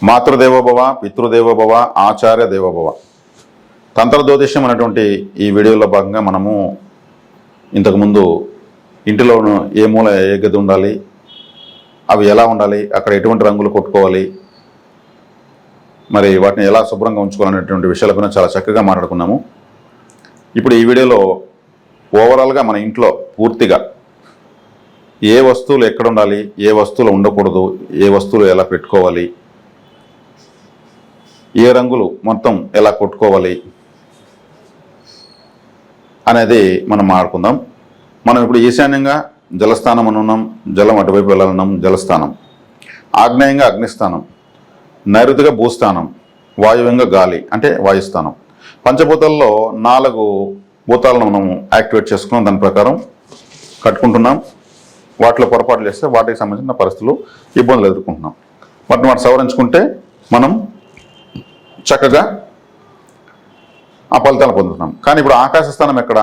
మాతృదేవోభవ, పితృదేవోభవ, ఆచార్య దేవోభవ. తంత్రజ్యోతిష్యం అనేటువంటి ఈ వీడియోలో భాగంగా మనము ఇంతకుముందు ఇంటిలోను ఏ మూల ఏ గది ఉండాలి, అవి ఎలా ఉండాలి, అక్కడ ఎటువంటి రంగులు కొట్టుకోవాలి, మరి వాటిని ఎలా శుభ్రంగా ఉంచుకోవాలనేటువంటి విషయాలపైన చాలా చక్కగా మాట్లాడుకున్నాము. ఇప్పుడు ఈ వీడియోలో ఓవరాల్గా మన ఇంట్లో పూర్తిగా ఏ వస్తువులు ఎక్కడ ఉండాలి, ఏ వస్తువులు ఉండకూడదు, ఏ వస్తువులు ఎలా పెట్టుకోవాలి, ఏ రంగులు మొత్తం ఎలా కొట్టుకోవాలి అనేది మనం మాట్లాడుకుందాం. మనం ఇప్పుడు ఈశాన్యంగా జలస్థానం అనున్నాం, జలం అటువైపు వెళ్ళాలన్నాం, జలస్థానం. ఆగ్నేయంగా అగ్నిస్థానం, నైరుతిగా భూస్థానం, వాయువ్యంగా గాలి అంటే వాయుస్థానం. పంచభూతాల్లో 4 భూతాలను మనం యాక్టివేట్ చేసుకున్నాం, దాని ప్రకారం కట్టుకుంటున్నాం. వాటిలో పొరపాట్లు చేస్తే వాటికి సంబంధించిన పరిస్థితులు ఇబ్బందులు ఎదుర్కొంటున్నాం. వాటిని సవరించుకుంటే మనం చక్కగా ఆ ఫలితాలు పొందుతున్నాం. కానీ ఇప్పుడు ఆకాశ స్థానం ఎక్కడ?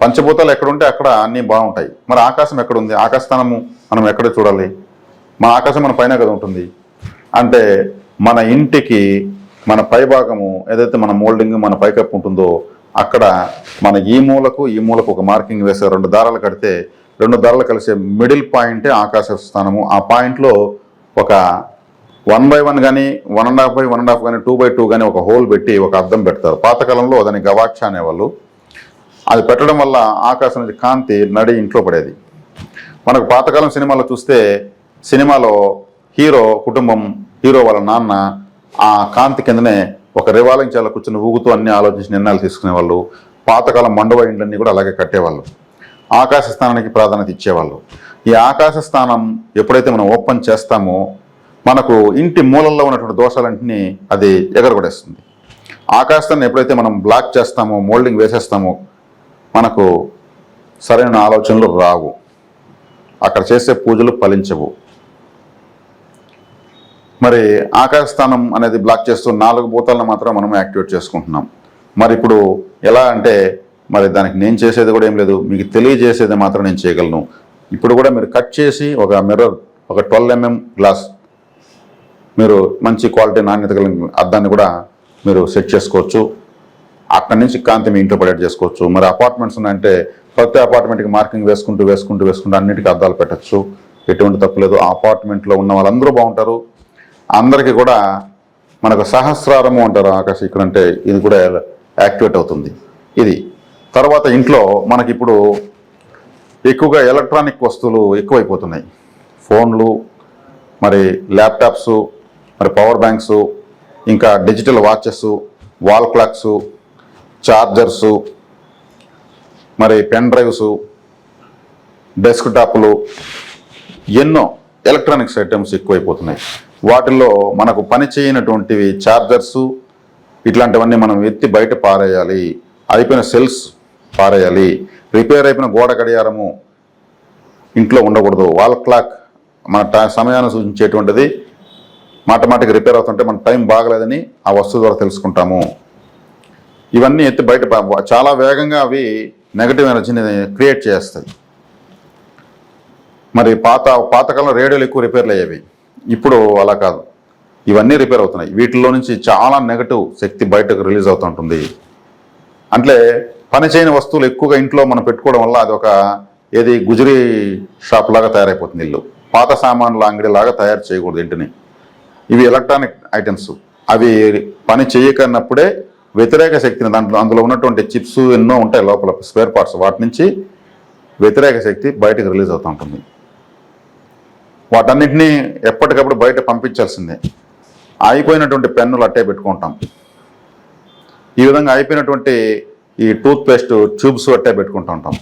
పంచభూతాలు ఎక్కడుంటే అక్కడ అన్నీ బాగుంటాయి. మరి ఆకాశం ఎక్కడుంది? ఆకాశ స్థానము మనం ఎక్కడ చూడాలి? మన ఆకాశం మన పైన కదా ఉంటుంది. అంటే మన ఇంటికి మన పైభాగము ఏదైతే మన మోల్డింగ్ మన పైకప్పు ఉంటుందో అక్కడ మన ఈ మూలకు ఒక మార్కింగ్ వేసే 2 దారాలు కడితే 2 దారాలు కలిసే మిడిల్ పాయింటే ఆకాశ స్థానము. ఆ పాయింట్లో ఒక 1/1 కానీ 1.5/1.5 కానీ 2/2 కానీ ఒక హోల్ పెట్టి ఒక అద్దం పెడతారు. పాతకాలంలో దాన్ని గవాక్ష అనేవాళ్ళు. అది పెట్టడం వల్ల ఆకాశం నుంచి కాంతి నడి ఇంట్లో పడేది. మనకు పాతకాలం సినిమాలో చూస్తే సినిమాలో హీరో కుటుంబం, హీరో వాళ్ళ నాన్న ఆ కాంతి కిందనే ఒక రివాల్వింగ్ చాలా కూర్చొని ఊగుతూ అన్ని ఆలోచించి నిర్ణయాలు తీసుకునేవాళ్ళు. పాతకాలం మండువ ఇండ్లన్నీ కూడా అలాగే కట్టేవాళ్ళు. ఆకాశ స్థానానికి ప్రాధాన్యత ఇచ్చేవాళ్ళు. ఈ ఆకాశ స్థానం ఎప్పుడైతే మనం ఓపెన్ చేస్తామో మనకు ఇంటి మూలల్లో ఉన్నటువంటి దోషాలన్నింటినీ అది ఎగరగొడేస్తుంది. ఆకాశాన్ని ఎప్పుడైతే మనం బ్లాక్ చేస్తామో, మోల్డింగ్ వేసేస్తామో మనకు సరైన ఆలోచనలు రావు, అక్కడ చేసే పూజలు ఫలించవు. మరి ఆకాశ స్థానం అనేది బ్లాక్ చేస్తూ 4 భూతాలను మాత్రం మనం యాక్టివేట్ చేసుకుంటున్నాం. మరి ఇప్పుడు ఎలా అంటే మరి దానికి నేను చేసేది కూడా ఏం లేదు, మీకు తెలియజేసేది మాత్రం నేను చేయగలను. ఇప్పుడు కూడా మీరు కట్ చేసి ఒక మిర్రర్, ఒక 12 mm గ్లాస్, మీరు మంచి క్వాలిటీ నాణ్యత కలిగిన అద్దాన్ని కూడా మీరు సెట్ చేసుకోవచ్చు. అక్కడి నుంచి కాంతి మీ ఇంట్లో పడేట్ చేసుకోవచ్చు. మరి అపార్ట్మెంట్స్ ఉన్నాయంటే ప్రతి అపార్ట్మెంట్కి మార్కింగ్ వేసుకుంటూ అన్నిటికీ అద్దాలు పెట్టచ్చు. ఎటువంటి తప్పు లేదు. ఆ అపార్ట్మెంట్లో ఉన్న వాళ్ళందరూ బాగుంటారు. అందరికీ కూడా మనకు సహస్రారము అంటారు ఆకాశ ఇక్కడ అంటే ఇది కూడా యాక్టివేట్ అవుతుంది. ఇది తర్వాత ఇంట్లో మనకి ఇప్పుడు ఎక్కువగా ఎలక్ట్రానిక్ వస్తువులు ఎక్కువైపోతున్నాయి. ఫోన్లు, మరి ల్యాప్టాప్స్, మరి పవర్ బ్యాంక్స్, ఇంకా digital watches, wall clocks, chargers, మరి పెన్ డ్రైవ్స్, డెస్క్టాప్లు, ఎన్నో ఎలక్ట్రానిక్స్ ఐటమ్స్ ఎక్కువైపోతున్నాయి. వాటిల్లో మనకు పని చేయనటువంటివి చార్జర్సు ఇట్లాంటివన్నీ మనం ఎత్తి బయట పారేయాలి. అయిపోయిన సెల్స్ పారేయాలి. రిపేర్ అయిపోయిన గోడ గడియారము ఇంట్లో ఉండకూడదు. వాల్ క్లాక్ మన సమయాన్ని సూచించేటువంటిది మాటమాటికి రిపేర్ అవుతుంటే మన టైం బాగలేదని ఆ వస్తువు ద్వారా తెలుసుకుంటాము. ఇవన్నీ ఎత్తి బయట చాలా వేగంగా అవి నెగటివ్ ఎనర్జీని క్రియేట్ చేస్తాయి. మరి పాతకాలంలో రేడియోలు ఎక్కువ రిపేర్లు అయ్యేవి. ఇప్పుడు అలా కాదు, ఇవన్నీ రిపేర్ అవుతున్నాయి. వీటిల్లో నుంచి చాలా నెగటివ్ శక్తి బయటకు రిలీజ్ అవుతుంటుంది. అంటే పనిచేయని వస్తువులు ఎక్కువగా ఇంట్లో మనం పెట్టుకోవడం వల్ల అది ఒక గుజరీ షాప్ లాగా తయారైపోతుంది. ఇల్లు పాత సామాన్ల అంగడి లాగా తయారు చేయకూడదు ఇంటిని. ఇవి ఎలక్ట్రానిక్ ఐటమ్స్, అవి పని చేయకన్నప్పుడే వ్యతిరేక శక్తిని అందులో ఉన్నటువంటి చిప్స్ ఎన్నో ఉంటాయి లోపల స్పేర్ పార్ట్స్, వాటి నుంచి వ్యతిరేక శక్తి బయటకు రిలీజ్ అవుతూ ఉంటుంది. వాటన్నింటినీ ఎప్పటికప్పుడు బయట పంపించాల్సిందే. అయిపోయినటువంటి పెన్నులు అట్టే పెట్టుకుంటాం. ఈ విధంగా అయిపోయినటువంటి ఈ టూత్ పేస్ట్ ట్యూబ్స్ అట్టే పెట్టుకుంటూ ఉంటాం.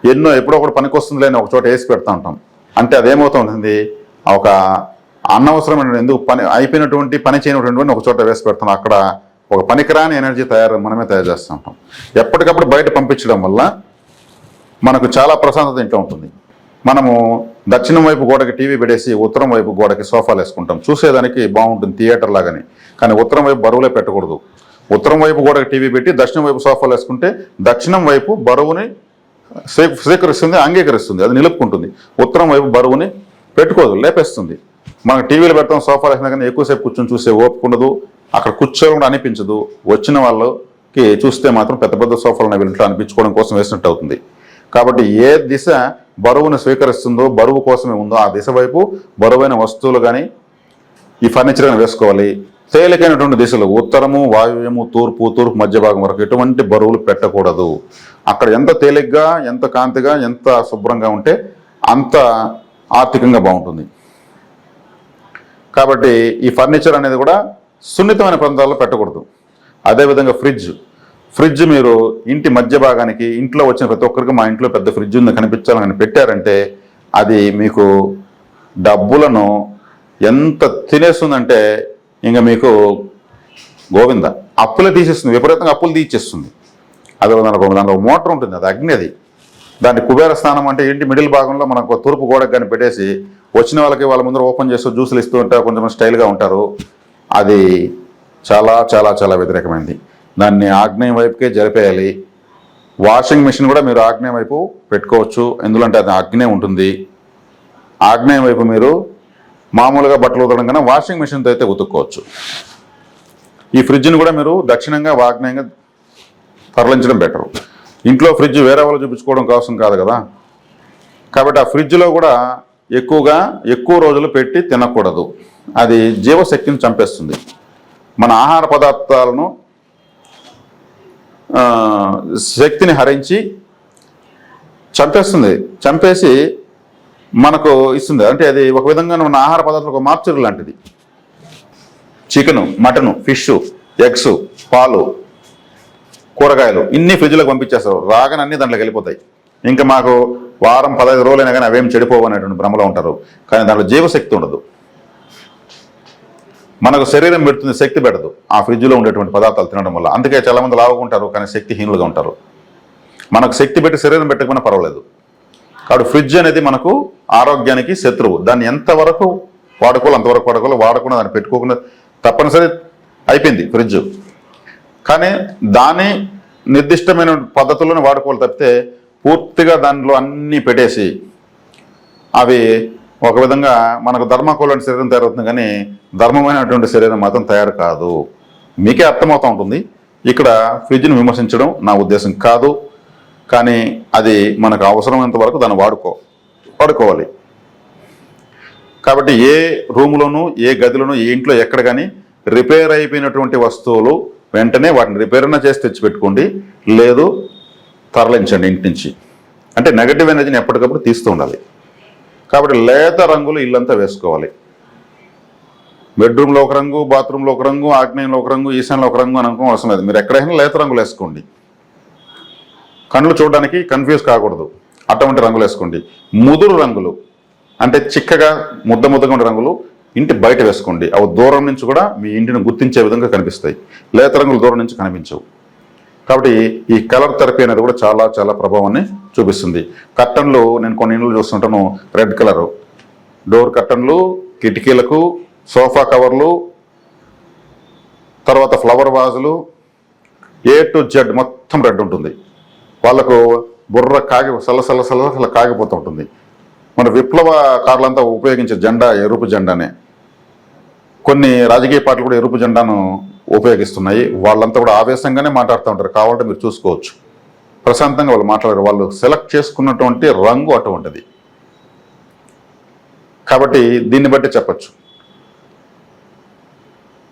ఎన్నో ఎప్పుడో ఒకటి పనికి వస్తుంది లేని ఒక చోట వేసి పెడతా ఉంటాం. అంటే అదేమవుతుంది, ఒక అనవసరమైన ఎందుకు అయిపోయినటువంటి పని చేయనటువంటి ఒక చోట వేసి పెడతాం. అక్కడ ఒక పనికిరాని ఎనర్జీ మనమే తయారు చేస్తూ ఉంటాం. ఎప్పటికప్పుడు బయట పంపించడం వల్ల మనకు చాలా ప్రశాంతత ఇంట్లో ఉంటుంది. మనము దక్షిణం వైపు గోడకి టీవీ పెట్టేసి ఉత్తరం వైపు గోడకి సోఫాలు వేసుకుంటాం. చూసేదానికి బాగుంటుంది థియేటర్ లాగానే. కానీ ఉత్తరం వైపు బరువులే పెట్టకూడదు. ఉత్తరం వైపు గోడకి టీవీ పెట్టి దక్షిణం వైపు సోఫాలు వేసుకుంటే దక్షిణం వైపు బరువుని స్వీకరిస్తుంది, అంగీకరిస్తుంది, అది నిలుపుకుంటుంది. ఉత్తరం వైపు బరువుని పెట్టుకోదు, లేపేస్తుంది. మనకు టీవీలో పెడతాం, సోఫాలు వేసినా కానీ ఎక్కువసేపు కూర్చొని చూసే ఓపిక ఉండదు, అక్కడ కూర్చోవడం కూడా అనిపించదు. వచ్చిన వాళ్ళకి చూస్తే మాత్రం పెద్ద పెద్ద సోఫాలు ఉన్న ఇంట్లో అనిపించుకోవడం కోసం వేసినట్టు అవుతుంది. కాబట్టి ఏ దిశ బరువును స్వీకరిస్తుందో, బరువు కోసమే ఉందో ఆ దిశ వైపు బరువైన వస్తువులు కానీ ఈ ఫర్నిచర్ కానీ వేసుకోవాలి. తేలికైనటువంటి దిశలు ఉత్తరము, వాయువ్యము, తూర్పు మధ్య భాగం వరకు ఎటువంటి బరువులు పెట్టకూడదు. అక్కడ ఎంత తేలిగ్గా, ఎంత కాంతిగా, ఎంత శుభ్రంగా ఉంటే అంత ఆర్థికంగా బాగుంటుంది. కాబట్టి ఈ ఫర్నిచర్ అనేది కూడా సున్నితమైన ప్రాంతాల్లో పెట్టకూడదు. అదేవిధంగా ఫ్రిడ్జ్ మీరు ఇంటి మధ్య భాగానికి, ఇంట్లో వచ్చిన ప్రతి ఒక్కరికి మా ఇంట్లో పెద్ద ఫ్రిడ్జ్ ఉంది కనిపించాలని పెట్టారంటే అది మీకు డబ్బులను ఎంత తినేస్తుందంటే ఇంకా మీకు గోవింద అప్పులే తీసేస్తుంది, విపరీతంగా అప్పులు తీసేస్తుంది. అదే దాంట్లో మోటార్ ఉంటుంది, అది అగ్ని. అది దాన్ని కుబేర స్థానం అంటే ఏంటి, మిడిల్ భాగంలో మనకు తూర్పు గోడకు కానీ పెట్టేసి వచ్చిన వాళ్ళకి వాళ్ళ ముందర ఓపెన్ చేస్తూ జ్యూసులు ఇస్తూ ఉంటారు, కొంచెం స్టైల్గా ఉంటారు. అది చాలా చాలా చాలా వ్యతిరేకమైనది. దాన్ని ఆగ్నేయం వైపుకే జరిపేయాలి. వాషింగ్ మిషన్ కూడా మీరు ఆగ్నేయం వైపు పెట్టుకోవచ్చు, ఎందుకంటే అది ఆగ్నేయం ఉంటుంది. ఆగ్నేయం వైపు మీరు మామూలుగా బట్టలు ఉతకడం కన్నా వాషింగ్ మిషన్తో అయితే ఉతుక్కోవచ్చు. ఈ ఫ్రిడ్జ్ని కూడా మీరు దక్షిణంగా ఆగ్నేయంగా తరలించడం బెటరు. ఇంట్లో ఫ్రిడ్జ్ వేరే వాళ్ళు చూపించుకోవడం కోసం కాదు కదా. కాబట్టి ఆ ఫ్రిడ్జ్లో కూడా ఎక్కువ రోజులు పెట్టి తినకూడదు. అది జీవశక్తిని చంపేస్తుంది. మన ఆహార పదార్థాలను శక్తిని హరించి చంపేసి మనకు ఇస్తుంది. అంటే అది ఒక విధంగా మన ఆహార పదార్థాలకు మార్చరు లాంటిది. చికెను, మటను, ఫిష్, ఎగ్స్, పాలు, కూరగాయలు ఇన్ని ఫ్రిడ్జ్లోకి పంపించేస్తారు. రాగానే అన్ని దాంట్లోకి వెళ్ళిపోతాయి. ఇంకా మాకు వారం 15 రోజులైనా కానీ అవేం చెడిపోవు అనేటువంటి భ్రమలో ఉంటారు. కానీ దాంట్లో జీవశక్తి ఉండదు. మనకు శరీరం పెడుతుంది, శక్తి పెడదు ఆ ఫ్రిడ్జ్లో ఉండేటువంటి పదార్థాలు తినడం వల్ల. అందుకే చాలామంది లావుకుంటారు కానీ శక్తిహీనులుగా ఉంటారు. మనకు శక్తి పెట్టి శరీరం పెట్టకపోయినా పర్వాలేదు. కాబట్టి ఫ్రిడ్జ్ అనేది మనకు ఆరోగ్యానికి శత్రువు. దాన్ని ఎంతవరకు వాడుకోవాలి అంతవరకు వాడకుండా దాన్ని పెట్టుకోకుండా తప్పనిసరి అయిపోయింది ఫ్రిడ్జ్. కానీ దాని నిర్దిష్టమైన పద్ధతుల్లోనే వాడుకోవాలి తప్పితే పూర్తిగా దానిలో అన్నీ పెట్టేసి అవి ఒక విధంగా మనకు ధర్మకోలని శరీరం తయారవుతుంది కానీ ధర్మమైనటువంటి శరీరం మాత్రం తయారు కాదు. మీకే అర్థమవుతూ ఉంటుంది. ఇక్కడ ఫ్రిడ్జ్ని విమర్శించడం నా ఉద్దేశం కాదు. కానీ అది మనకు అవసరమైనంత వరకు దాన్ని వాడుకోవాలి. కాబట్టి ఏ రూములోనూ, ఏ గదిలోనూ, ఏ ఇంట్లో ఎక్కడ కానీ రిపేర్ అయిపోయినటువంటి వస్తువులు వెంటనే వాటిని రిపేర్ అయినా చేసి తెచ్చిపెట్టుకోండి, లేదు తరలించండి ఇంటి నుంచి. అంటే నెగటివ్ ఎనర్జీని ఎప్పటికప్పుడు తీస్తూ ఉండాలి. కాబట్టి లేత రంగులు ఇల్లంతా వేసుకోవాలి. బెడ్రూమ్లో ఒక రంగు, బాత్రూంలో ఒక రంగు, ఆగ్నేయంలో ఒక రంగు, ఈశాన్యంలో ఒక రంగు అని అనుకోవడం అవసరం లేదు. మీరు ఎక్కడైనా లేత రంగులు వేసుకోండి. కళ్ళు చూడడానికి కన్ఫ్యూజ్ కాకూడదు, అటువంటి రంగులు వేసుకోండి. ముదురు రంగులు అంటే చిక్కగా ముద్దగా ఉండే రంగులు ఇంటి బయట వేసుకోండి. అవి దూరం నుంచి కూడా మీ ఇంటిని గుర్తించే విధంగా కనిపిస్తాయి. లేత రంగులు దూరం నుంచి కనిపించవు. కాబట్టి ఈ కలర్ థెరపీ అనేది కూడా చాలా చాలా ప్రభావాన్ని చూపిస్తుంది. కర్టన్లు నేను కొన్ని ఇండ్లు చూస్తుంటాను, రెడ్ కలరు డోర్ కర్టన్లు, కిటికీలకు సోఫా కవర్లు, తర్వాత ఫ్లవర్ వాజులు, A to Z మొత్తం రెడ్ ఉంటుంది. వాళ్ళకు బుర్ర సల్ల కాగిపోతూ ఉంటుంది. మన విప్లవ కార్లంతా ఉపయోగించే జెండా ఎరుపు జెండానే. కొన్ని రాజకీయ పార్టీలు కూడా ఎరుపు జెండాను ఉపయోగిస్తున్నాయి. వాళ్ళంతా కూడా ఆవేశంగానే మాట్లాడుతూ ఉంటారు. కావాలంటే మీరు చూసుకోవచ్చు. ప్రశాంతంగా వాళ్ళు మాట్లాడారు. వాళ్ళు సెలెక్ట్ చేసుకున్నటువంటి రంగు అటువంటిది. కాబట్టి దీన్ని బట్టి చెప్పచ్చు.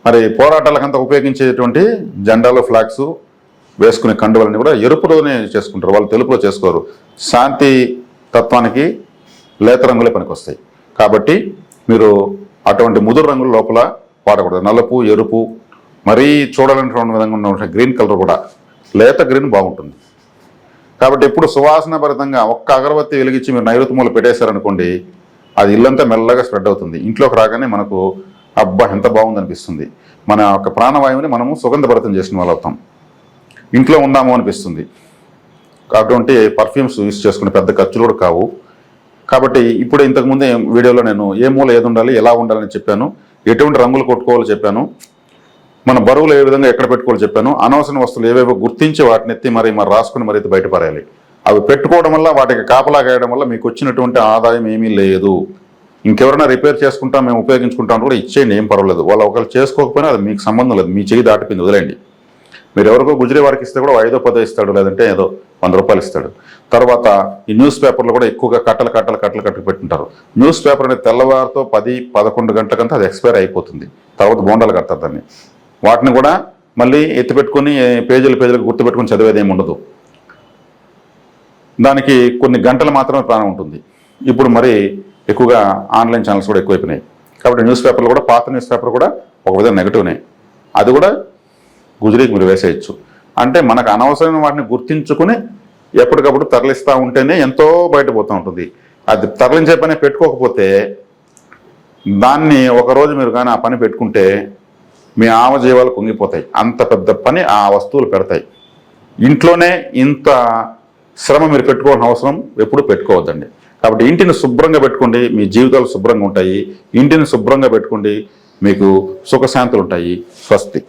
మరి పోరాటాలకంతా ఉపయోగించేటువంటి జెండాలు, ఫ్లాగ్స్ వేసుకునే కండువలని కూడా ఎరుపులోనే చేసుకుంటారు. వాళ్ళు తెలుపులో చేసుకోరు. శాంతి తత్వానికి లేత రంగులే పనికొస్తాయి. కాబట్టి మీరు అటువంటి ముదురు రంగుల లోపల వాడకూడదు. నలుపు, ఎరుపు, మరీ చూడాలనేటువంటి విధంగా ఉన్న గ్రీన్ కలర్ కూడా, లేత గ్రీన్ బాగుంటుంది. కాబట్టి ఎప్పుడు సువాసన భరితంగా ఒక్క అగరబత్తి వెలిగించి మీరు నైరుతి మూల పెట్టేశారనుకోండి, అది ఇల్లంతా మెల్లగా స్ప్రెడ్ అవుతుంది. ఇంట్లోకి రాగానే మనకు అబ్బా ఎంత బాగుంది అనిపిస్తుంది. మన యొక్క ప్రాణవాయువుని మనము సుగంధభరితం చేసిన వాళ్ళు అవుతాం. ఇంట్లో ఉందాము అనిపిస్తుంది. అటువంటి పర్ఫ్యూమ్స్ యూస్ చేసుకునే పెద్ద ఖర్చులు కూడా కావు. కాబట్టి ఇప్పుడు ఇంతకుముందే వీడియోలో నేను ఏ మూల ఏది ఉండాలి, ఎలా ఉండాలని చెప్పాను, ఎటువంటి రంగులు కొట్టుకోవాలో చెప్పాను, మన బరువులు ఏ విధంగా ఎక్కడ పెట్టుకోవాలో చెప్పాను. అనవసర వస్తువులు ఏవేవో గుర్తించి వాటిని ఎత్తి మరి రాసుకుని మరి బయటపడేయాలి. అవి పెట్టుకోవడం వల్ల, వాటికి కాపలా కాయడం వల్ల మీకు వచ్చినటువంటి ఆదాయం ఏమీ లేదు. ఇంకెవరైనా రిపేర్ చేసుకుంటాం మేము ఉపయోగించుకుంటాం కూడా ఇచ్చేయండి, ఏం పర్వాలేదు. వాళ్ళు ఒకళ్ళు చేసుకోకపోయినా అది మీకు సంబంధం లేదు, మీ చెయ్యి దాటిపోయింది, వదిలేండి. మీరు ఎవరికో గుజరీ వారికి ఇస్తే కూడా 5దో 10దో ఇస్తాడు, లేదంటే ఏదో 100 రూపాయలు ఇస్తాడు. తర్వాత ఈ న్యూస్ పేపర్లు కూడా ఎక్కువగా కట్టలు పెట్టుంటారు. న్యూస్ పేపర్ అనేది తెల్లవారితో 10-11 గంటలకంతా అది ఎక్స్పైర్ అయిపోతుంది. తర్వాత బోండాలు కడతారు దాన్ని. వాటిని కూడా మళ్ళీ ఎత్తిపెట్టుకుని పేజీలకు గుర్తుపెట్టుకుని చదివేది ఏమి ఉండదు. దానికి కొన్ని గంటలు మాత్రమే ప్రాణం ఉంటుంది. ఇప్పుడు మరి ఎక్కువగా ఆన్లైన్ ఛానల్స్ కూడా ఎక్కువైపోయినాయి. కాబట్టి న్యూస్ పేపర్లు కూడా, పాత న్యూస్ పేపర్ కూడా ఒక విధంగా నెగిటివ్నే, అది కూడా గుజరీకి మీరు వేసేయచ్చు. అంటే మనకు అనవసరమైన వాటిని గుర్తించుకుని ఎప్పటికప్పుడు తరలిస్తూ ఉంటేనే ఎంతో బయటపోతూ ఉంటుంది. అది తరలించే పని పెట్టుకోకపోతే దాన్ని ఒకరోజు మీరు కానీ ఆ పని పెట్టుకుంటే మీ ఆవజీవాలు కుంగిపోతాయి. అంత పెద్ద పని ఆ వస్తువులు పెడతాయి. ఇంట్లోనే ఇంత శ్రమ మీరు పెట్టుకోవాల్సిన అవసరం ఎప్పుడు పెట్టుకోవద్దండి. కాబట్టి ఇంటిని శుభ్రంగా పెట్టుకోండి, మీ జీవితాలు శుభ్రంగా ఉంటాయి. ఇంటిని శుభ్రంగా పెట్టుకోండి, మీకు సుఖశాంతులు ఉంటాయి. స్వస్తి.